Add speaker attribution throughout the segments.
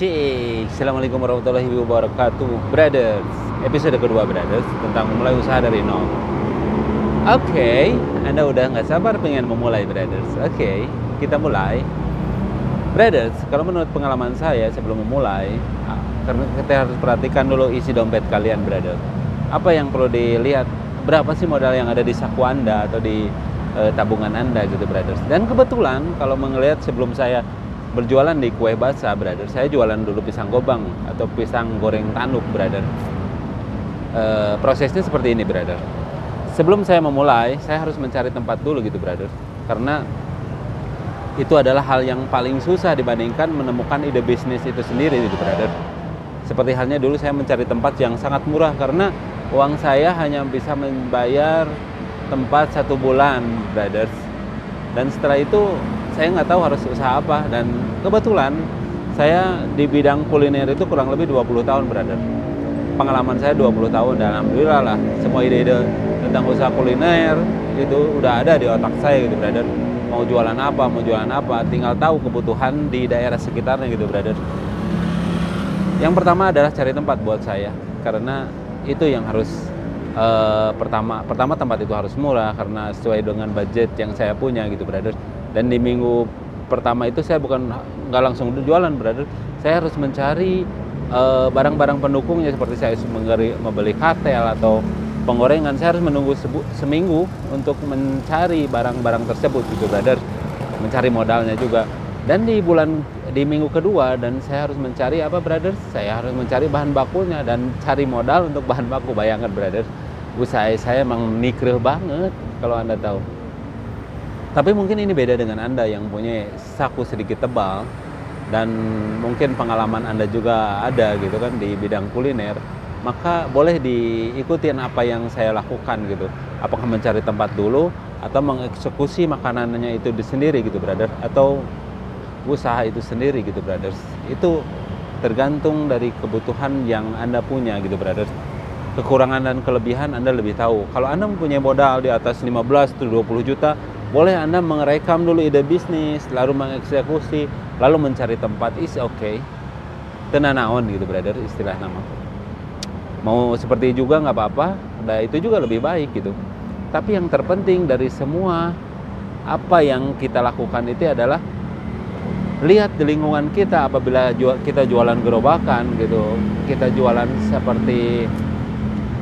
Speaker 1: Cik, Assalamualaikum warahmatullahi wabarakatuh, brothers. Episode kedua, brothers, tentang memulai usaha dari nol. Oke, Anda udah nggak sabar pengen memulai, brothers. Oke, kita mulai. Brothers, kalau menurut pengalaman saya sebelum memulai, karena kita harus perhatikan dulu isi dompet kalian, brother. Apa yang perlu dilihat? Berapa sih modal yang ada di saku Anda atau di tabungan Anda gitu, brothers. Dan kebetulan kalau melihat sebelum saya berjualan di kue basah, brother, saya jualan dulu pisang gobang atau pisang goreng tanduk, brother. Prosesnya seperti ini, brother. Sebelum saya memulai, saya harus mencari tempat dulu gitu, brother. Karena itu adalah hal yang paling susah dibandingkan menemukan ide bisnis itu sendiri gitu, brother. Seperti halnya dulu saya mencari tempat yang sangat murah karena uang saya hanya bisa membayar tempat 1 bulan, brothers. Dan setelah itu saya nggak tahu harus usaha apa, dan kebetulan saya di bidang kuliner itu kurang lebih 20 tahun, brother. Pengalaman saya 20 tahun dan alhamdulillah lah semua ide-ide tentang usaha kuliner itu udah ada di otak saya gitu, brother. Mau jualan apa, tinggal tahu kebutuhan di daerah sekitarnya gitu, brother. Yang pertama adalah cari tempat buat saya, karena itu yang harus pertama tempat itu harus murah karena sesuai dengan budget yang saya punya gitu, brother. Dan di minggu pertama itu saya nggak langsung jualan, brother. Saya harus mencari barang-barang pendukungnya, seperti saya membeli kartel atau penggorengan. Saya harus menunggu seminggu untuk mencari barang-barang tersebut gitu, brother. Mencari modalnya juga. Dan di minggu kedua, dan saya harus mencari apa, brother? Saya harus mencari bahan bakunya dan cari modal untuk bahan baku. Bayangkan, brother, usaha saya emang nikril banget kalau Anda tahu. Tapi mungkin ini beda dengan Anda yang punya saku sedikit tebal dan mungkin pengalaman Anda juga ada gitu kan di bidang kuliner. Maka boleh diikutin apa yang saya lakukan gitu. Apakah mencari tempat dulu atau mengeksekusi makanannya itu sendiri gitu, brother, atau usaha itu sendiri gitu, brothers. Itu tergantung dari kebutuhan yang Anda punya gitu, brothers. Kekurangan dan kelebihan Anda lebih tahu. Kalau Anda mempunyai modal di atas 15 atau 20 juta, boleh Anda merekam dulu ide bisnis, lalu mengeksekusi, lalu mencari tempat. Is okay. Tenanaon gitu, brother, istilah nama. Mau seperti juga nggak apa-apa, nah itu juga lebih baik gitu. Tapi yang terpenting dari semua apa yang kita lakukan itu adalah lihat di lingkungan kita. Apabila kita jualan gerobakan gitu, kita jualan seperti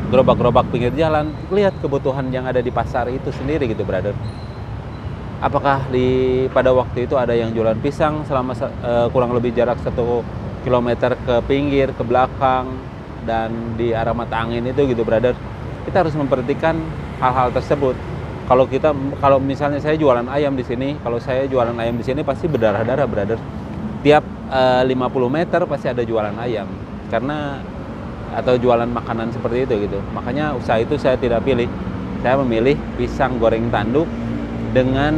Speaker 1: gerobak-gerobak pinggir jalan, lihat kebutuhan yang ada di pasar itu sendiri gitu, brother. Apakah pada waktu itu ada yang jualan pisang selama kurang lebih jarak 1 kilometer ke pinggir, ke belakang, dan di arah mata angin itu gitu, brother. Kita harus memperhatikan hal-hal tersebut. Kalau misalnya saya jualan ayam di sini, pasti berdarah-darah, brother. Tiap 50 meter pasti ada jualan ayam, atau jualan makanan seperti itu gitu. Makanya usaha itu saya tidak pilih. Saya memilih pisang goreng tanduk dengan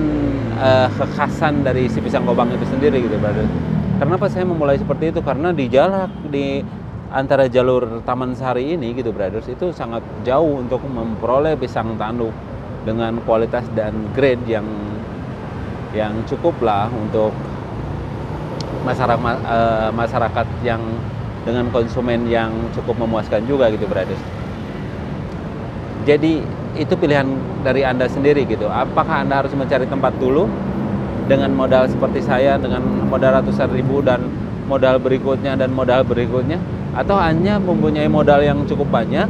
Speaker 1: kekhasan dari si pisang gobang itu sendiri gitu, brother. Kenapa saya memulai seperti itu? Karena di antara jalur Taman Sari ini gitu, brothers, itu sangat jauh untuk memperoleh pisang tanduk dengan kualitas dan grade yang cukup lah untuk masyarakat yang dengan konsumen yang cukup memuaskan juga gitu, brothers. Jadi itu pilihan dari Anda sendiri gitu. Apakah Anda harus mencari tempat dulu dengan modal seperti saya, dengan modal ratusan ribu dan modal berikutnya, atau hanya mempunyai modal yang cukup banyak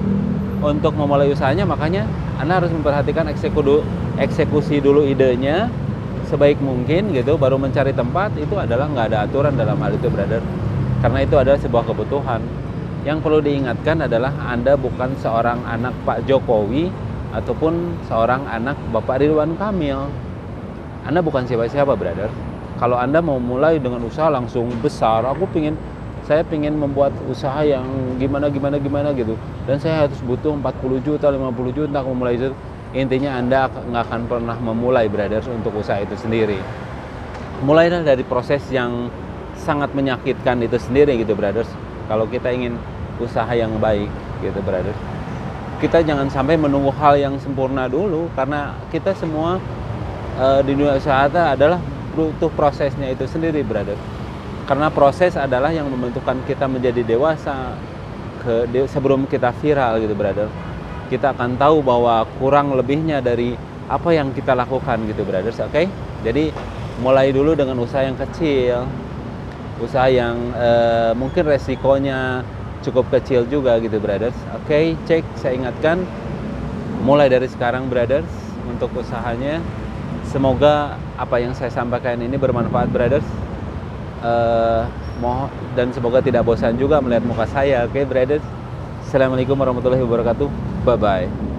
Speaker 1: untuk memulai usahanya? Makanya Anda harus memperhatikan eksekusi dulu idenya sebaik mungkin gitu, baru mencari tempat. Itu adalah nggak ada aturan dalam hal itu, brother. Karena itu adalah sebuah kebutuhan. Yang perlu diingatkan adalah Anda bukan seorang anak Pak Jokowi ataupun seorang anak Bapak Ridwan Kamil. Anda bukan siapa-siapa, brother. Kalau Anda mau mulai dengan usaha langsung besar, saya pengen membuat usaha yang gimana gitu, dan saya harus butuh 40 juta, 50 juta untuk memulai itu. Intinya Anda nggak akan pernah memulai, brothers, untuk usaha itu sendiri. Mulailah dari proses yang sangat menyakitkan itu sendiri gitu, brothers. Kalau kita ingin usaha yang baik gitu, brothers, kita jangan sampai menunggu hal yang sempurna dulu, karena kita semua di dunia usaha adalah butuh prosesnya itu sendiri, brother. Karena proses adalah yang membentukkan kita menjadi dewasa. Sebelum kita viral gitu brother, kita akan tahu bahwa kurang lebihnya dari apa yang kita lakukan gitu brothers. Oke? Jadi mulai dulu dengan usaha yang kecil, usaha yang mungkin resikonya cukup kecil juga gitu brothers. Oke, cek, saya ingatkan mulai dari sekarang brothers untuk usahanya. Semoga apa yang saya sampaikan ini bermanfaat brothers. Dan semoga tidak bosan juga melihat muka saya. Oke brothers. Assalamualaikum warahmatullahi wabarakatuh. Bye bye.